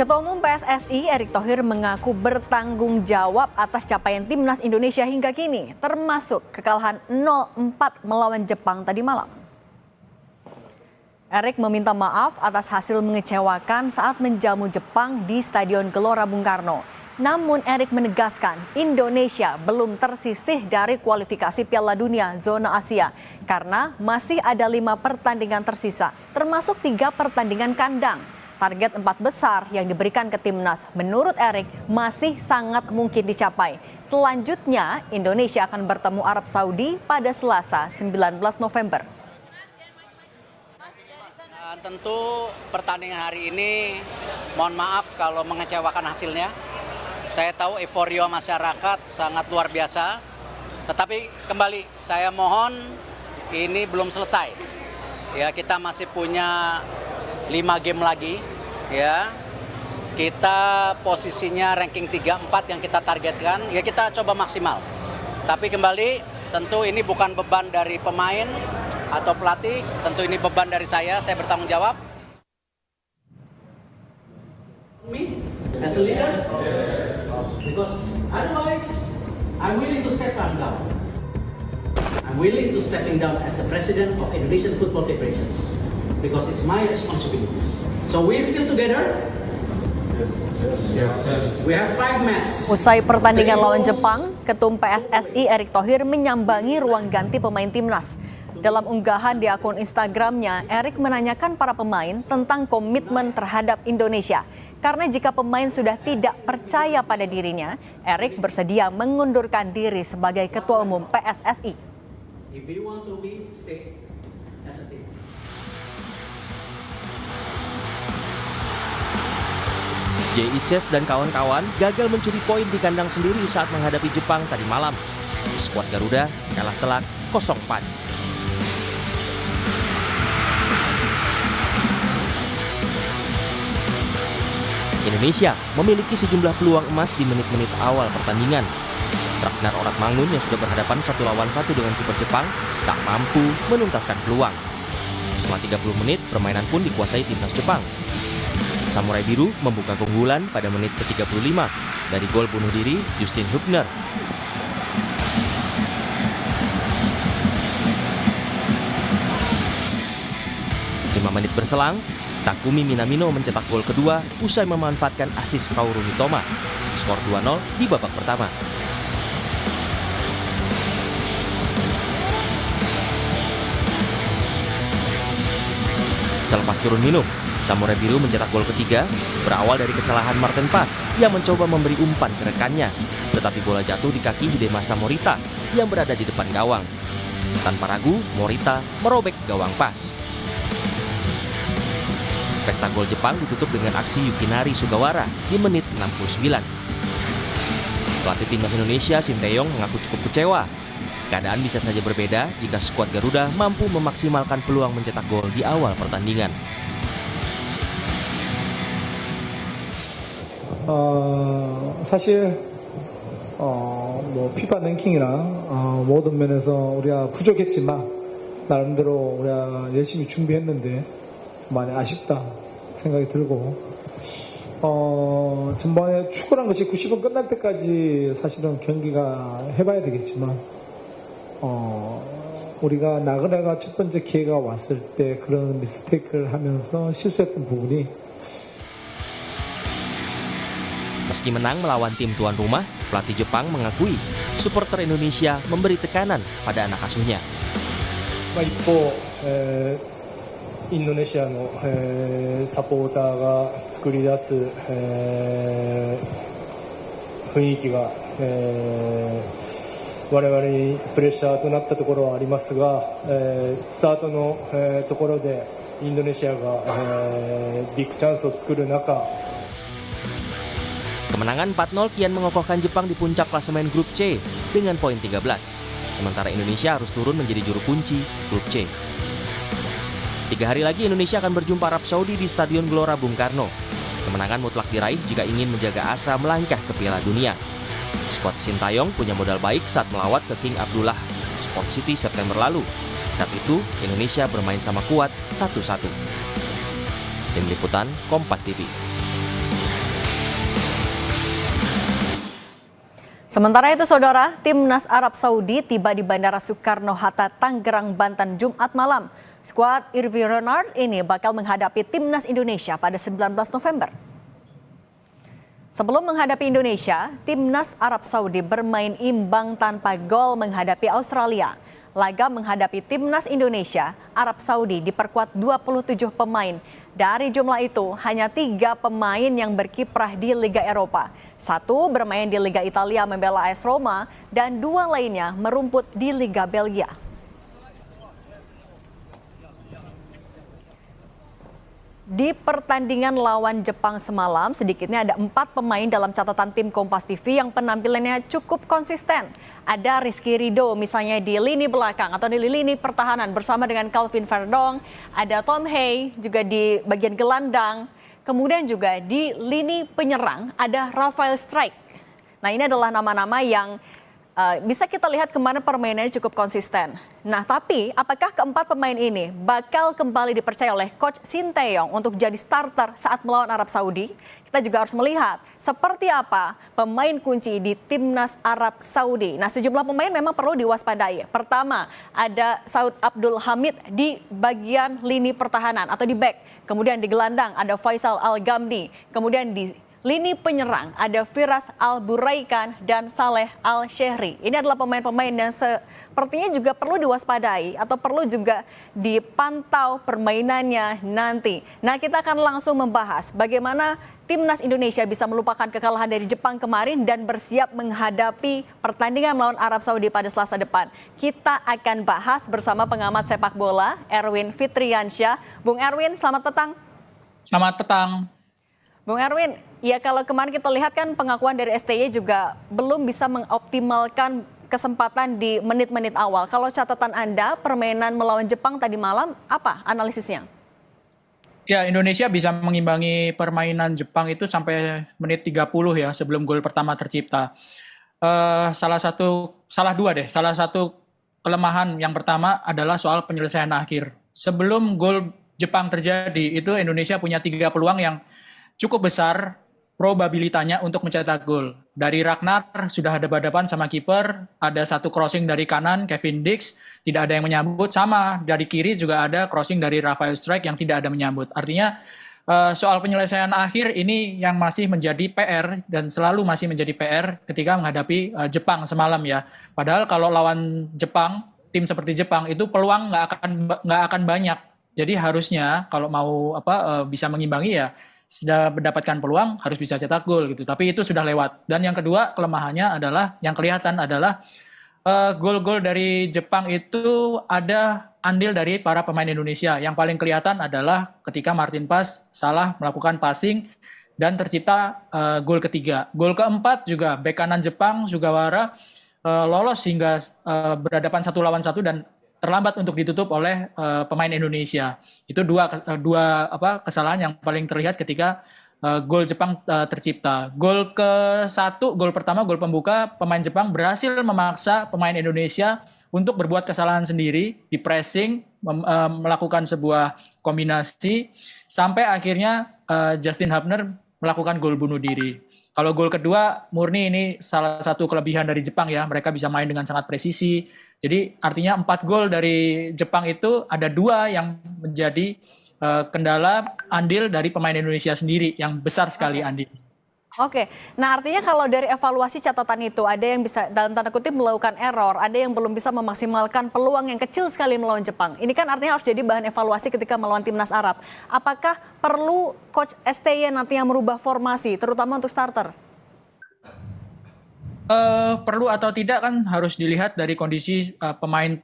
Ketua Umum PSSI Erick Thohir mengaku bertanggung jawab atas capaian timnas Indonesia hingga kini, termasuk kekalahan 0-4 melawan Jepang tadi malam. Erick meminta maaf atas hasil mengecewakan saat menjamu Jepang di Stadion Gelora Bung Karno. Namun Erick menegaskan Indonesia belum tersisih dari kualifikasi Piala Dunia zona Asia karena masih ada 5 pertandingan tersisa, termasuk 3 pertandingan kandang. Target 4 besar yang diberikan ke timnas menurut Erick masih sangat mungkin dicapai. Selanjutnya Indonesia akan bertemu Arab Saudi pada Selasa 19 November. Tentu pertandingan hari ini mohon maaf kalau mengecewakan hasilnya. Saya tahu euforia masyarakat sangat luar biasa. Tetapi kembali saya mohon ini belum selesai. Ya, kita masih punya 5 game lagi, ya. Kita posisinya ranking 3-4 yang kita targetkan, ya kita coba maksimal. Tapi kembali, tentu ini bukan beban dari pemain atau pelatih, tentu ini beban dari saya bertanggung jawab. Me as a leader, because otherwise I'm willing to step down. I'm willing to stepping down as the president of Indonesian Football Federations. Because it's my responsibilities. So we still together. Yes. We have 5 matches. Usai pertandingan lawan Jepang, Ketum PSSI Erick Thohir menyambangi ruang ganti pemain timnas. Dalam unggahan di akun Instagramnya, Erick menanyakan para pemain tentang komitmen terhadap Indonesia. Karena jika pemain sudah tidak percaya pada dirinya, Erick bersedia mengundurkan diri sebagai Ketua Umum PSSI. If you want to be, stay as a team. Jay Itzes dan kawan-kawan gagal mencuri poin di kandang sendiri saat menghadapi Jepang tadi malam. Skuad Garuda kalah telak 0-4. Indonesia memiliki sejumlah peluang emas di menit-menit awal pertandingan. Ragnar Oratmangun yang sudah berhadapan 1 lawan 1 dengan kiper Jepang tak mampu menuntaskan peluang. Selama 30 menit, permainan pun dikuasai timnas Jepang. Samurai Biru membuka keunggulan pada menit ke-35 dari gol bunuh diri Justin Hubner. Lima menit berselang, Takumi Minamino mencetak gol kedua usai memanfaatkan asis Kaoru Mitoma. Skor 2-0 di babak pertama. Selepas turun minum, Samurai Biru mencetak gol ketiga berawal dari kesalahan Martin Pas yang mencoba memberi umpan ke rekannya. Tetapi bola jatuh di kaki Hidemasa Morita yang berada di depan gawang. Tanpa ragu, Morita merobek gawang Pas. Pesta gol Jepang ditutup dengan aksi Yukinari Sugawara di menit 69. Pelatih timnas Indonesia Sinteyong mengaku cukup kecewa. Keadaan bisa saja berbeda jika skuad Garuda mampu memaksimalkan peluang mencetak gol di awal pertandingan. 사실 피파 랭킹이랑 모든 면에서 우리가 부족했지만 나름대로 우리가 열심히 준비했는데 많이 아쉽다 생각이 들고 전반에 축구란 것이 90분 끝날 때까지 사실은 경기가 해봐야 되겠지만 우리가 나그네가 첫 번째 기회가 왔을 때 그런 미스테이크를 하면서 실수했던 부분이 Meski menang melawan tim tuan rumah, pelatih Jepang mengakui supporter Indonesia memberi tekanan pada anak asuhnya. 一方、インドネシアの、サポーターが作り出す、雰囲気が、我々にプレッシャーとなったところはありますが、スタートの、ところでインドネシアが、ビッグチャンスを作る中、Kemenangan 4-0 kian mengokohkan Jepang di puncak klasemen grup C dengan poin 13. Sementara Indonesia harus turun menjadi juru kunci grup C. 3 hari lagi Indonesia akan berjumpa Arab Saudi di Stadion Gelora Bung Karno. Kemenangan mutlak diraih jika ingin menjaga asa melangkah ke Piala Dunia. Skuad Sintayong punya modal baik saat melawat ke King Abdullah Sport City September lalu. Saat itu Indonesia bermain sama kuat 1-1. Tim Liputan Kompas TV. Sementara itu, Saudara, Timnas Arab Saudi tiba di Bandara Soekarno-Hatta, Tangerang, Banten, Jumat malam. Skuad Hervé Renard ini bakal menghadapi Timnas Indonesia pada 19 November. Sebelum menghadapi Indonesia, Timnas Arab Saudi bermain imbang tanpa gol menghadapi Australia. Laga menghadapi Timnas Indonesia, Arab Saudi diperkuat 27 pemain. Dari jumlah itu, hanya 3 pemain yang berkiprah di Liga Eropa. 1 bermain di Liga Italia membela AS Roma, dan 2 lainnya merumput di Liga Belgia. Di pertandingan lawan Jepang semalam, sedikitnya ada 4 pemain dalam catatan tim Kompas TV yang penampilannya cukup konsisten. Ada Rizky Ridho misalnya di lini belakang atau di lini pertahanan bersama dengan Calvin Verdong. Ada Tom Hay juga di bagian gelandang. Kemudian juga di lini penyerang ada Rafael Strijk. Nah, ini adalah nama-nama yang bisa kita lihat kemana permainannya cukup konsisten. Nah, tapi apakah keempat pemain ini bakal kembali dipercaya oleh Coach Sinteyong untuk jadi starter saat melawan Arab Saudi? Kita juga harus melihat seperti apa pemain kunci di Timnas Arab Saudi. Nah, sejumlah pemain memang perlu diwaspadai. Pertama, ada Saud Abdul Hamid di bagian lini pertahanan atau di back. Kemudian di gelandang ada Faisal Al-Ghamdi. Kemudian di lini penyerang ada Firas Al-Buraikan dan Saleh Al-Shehri. Ini adalah pemain-pemain yang sepertinya juga perlu diwaspadai atau perlu juga dipantau permainannya nanti. Nah, kita akan langsung membahas bagaimana Timnas Indonesia bisa melupakan kekalahan dari Jepang kemarin dan bersiap menghadapi pertandingan melawan Arab Saudi pada Selasa depan. Kita akan bahas bersama pengamat sepak bola Erwin Fitriansyah. Bung Erwin, selamat petang. Selamat petang. Bung Erwin, ya kalau kemarin kita lihat kan pengakuan dari STY juga belum bisa mengoptimalkan kesempatan di menit-menit awal. Kalau catatan Anda, permainan melawan Jepang tadi malam, apa analisisnya? Ya, Indonesia bisa mengimbangi permainan Jepang itu sampai menit 30 ya sebelum gol pertama tercipta. Salah satu kelemahan yang pertama adalah soal penyelesaian akhir. Sebelum gol Jepang terjadi, itu Indonesia punya 3 peluang yang cukup besar probabilitanya untuk mencetak gol. Dari Ragnar sudah ada berhadapan sama kiper, ada satu crossing dari kanan Kevin Dix, tidak ada yang menyambut, sama dari kiri juga ada crossing dari Rafael Strijk yang tidak ada menyambut. Artinya soal penyelesaian akhir ini yang masih menjadi PR dan selalu masih menjadi PR ketika menghadapi Jepang semalam ya. Padahal kalau lawan Jepang, tim seperti Jepang itu peluang nggak akan banyak. Jadi harusnya kalau mau bisa mengimbangi ya sudah mendapatkan peluang harus bisa cetak gol gitu. Tapi itu sudah lewat. Dan yang kedua kelemahannya adalah yang kelihatan adalah gol-gol dari Jepang itu ada andil dari para pemain Indonesia. Yang paling kelihatan adalah ketika Martin Paes salah melakukan passing dan tercipta gol ketiga. Gol keempat juga bek kanan Jepang Sugawara lolos hingga berhadapan 1 lawan 1 dan terlambat untuk ditutup oleh pemain Indonesia. Itu dua kesalahan yang paling terlihat ketika gol Jepang tercipta. Gol pertama, gol pembuka, pemain Jepang berhasil memaksa pemain Indonesia untuk berbuat kesalahan sendiri, di pressing, melakukan sebuah kombinasi, sampai akhirnya Justin Hubner melakukan gol bunuh diri. Kalau gol kedua, murni ini salah satu kelebihan dari Jepang ya, mereka bisa main dengan sangat presisi. Jadi artinya 4 gol dari Jepang itu ada 2 yang menjadi kendala andil dari pemain Indonesia sendiri yang besar sekali andil. Oke, nah artinya kalau dari evaluasi catatan itu ada yang bisa dalam tanda kutip melakukan error, ada yang belum bisa memaksimalkan peluang yang kecil sekali melawan Jepang. Ini kan artinya harus jadi bahan evaluasi ketika melawan Timnas Arab. Apakah perlu Coach STY nantinya merubah formasi, terutama untuk starter? Perlu atau tidak kan harus dilihat dari kondisi pemain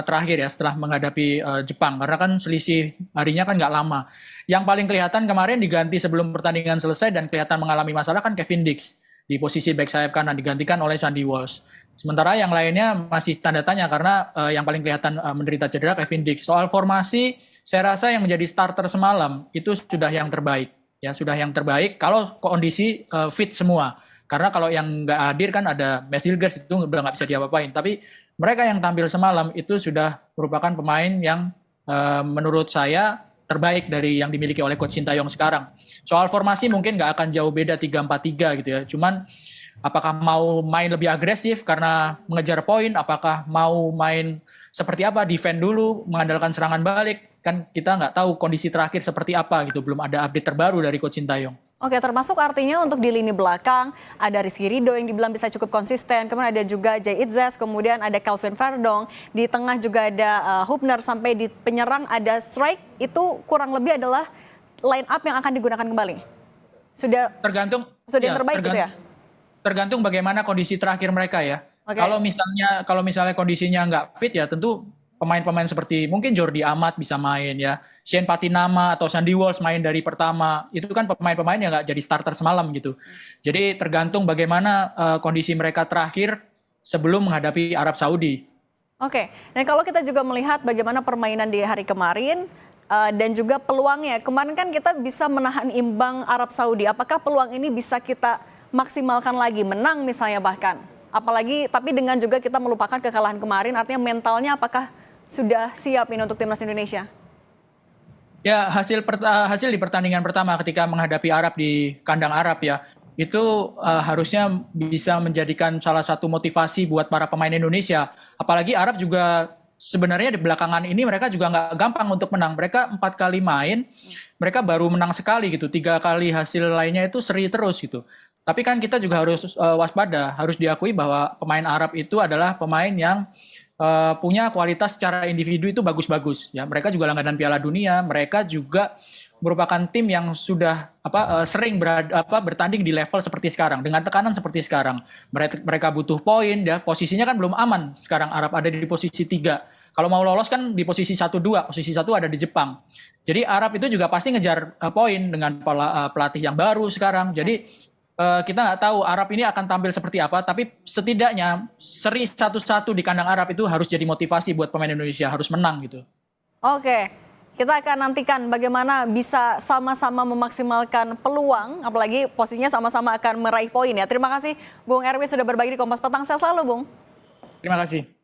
terakhir ya setelah menghadapi Jepang, karena kan selisih harinya kan nggak lama. Yang paling kelihatan kemarin diganti sebelum pertandingan selesai dan kelihatan mengalami masalah kan Kevin Dix di posisi back sayap kanan, digantikan oleh Sandy Walsh. Sementara yang lainnya masih tanda tanya karena yang paling kelihatan menderita cedera Kevin Dix. Soal formasi, saya rasa yang menjadi starter semalam itu sudah yang terbaik. Ya, sudah yang terbaik kalau kondisi fit semua. Karena kalau yang nggak hadir kan ada Mesilgas itu udah nggak bisa diapa-apain. Tapi mereka yang tampil semalam itu sudah merupakan pemain yang menurut saya terbaik dari yang dimiliki oleh Coach Sinteyong sekarang. Soal formasi mungkin nggak akan jauh beda 3-4-3 gitu ya. Cuman Apakah mau main lebih agresif karena mengejar poin, apakah mau main seperti apa, defend dulu, mengandalkan serangan balik, kan kita nggak tahu kondisi terakhir seperti apa gitu, belum ada update terbaru dari Coach Sintayong. Oke, termasuk artinya untuk di lini belakang ada Rizky Ridho yang dibilang bisa cukup konsisten, kemudian ada juga Jay Itzes, kemudian ada Kelvin Verdong, di tengah juga ada Hubner, sampai di penyerang ada Strike, itu kurang lebih adalah line up yang akan digunakan kembali. Sudah yang terbaik gitu ya? Tergantung bagaimana kondisi terakhir mereka ya. Oke. Kalau misalnya kondisinya nggak fit ya tentu pemain-pemain seperti mungkin Jordi Amat bisa main ya, Shane Patinama atau Sandy Walsh main dari pertama. Itu kan pemain-pemain yang nggak jadi starter semalam gitu. Jadi tergantung bagaimana kondisi mereka terakhir sebelum menghadapi Arab Saudi. Oke, dan kalau kita juga melihat bagaimana permainan di hari kemarin dan juga peluangnya, kemarin kan kita bisa menahan imbang Arab Saudi. Apakah peluang ini bisa kita maksimalkan lagi, menang misalnya bahkan? Apalagi tapi dengan juga kita melupakan kekalahan kemarin, artinya mentalnya apakah sudah siap ini untuk timnas Indonesia? Ya, hasil di pertandingan pertama ketika menghadapi Arab di kandang Arab ya, itu harusnya bisa menjadikan salah satu motivasi buat para pemain Indonesia. Apalagi Arab juga sebenarnya di belakangan ini mereka juga nggak gampang untuk menang. Mereka 4 kali main, mereka baru menang sekali gitu. 3 kali hasil lainnya itu seri terus gitu. Tapi kan kita juga harus waspada, harus diakui bahwa pemain Arab itu adalah pemain yang punya kualitas secara individu itu bagus-bagus ya. Mereka juga langganan Piala Dunia, mereka juga merupakan tim yang sudah sering bertanding di level seperti sekarang dengan tekanan seperti sekarang. Mereka butuh poin ya, posisinya kan belum aman. Sekarang Arab ada di posisi 3. Kalau mau lolos kan di posisi 1-2, posisi 1 ada di Jepang. Jadi Arab itu juga pasti ngejar poin dengan pelatih yang baru sekarang. Jadi kita nggak tahu Arab ini akan tampil seperti apa, tapi setidaknya seri 1-1 di kandang Arab itu harus jadi motivasi buat pemain Indonesia, harus menang gitu. Oke, kita akan nantikan bagaimana bisa sama-sama memaksimalkan peluang, apalagi posisinya sama-sama akan meraih poin ya. Terima kasih Bung Erwin sudah berbagi di Kompas Petang. Sehat selalu, Bung. Terima kasih.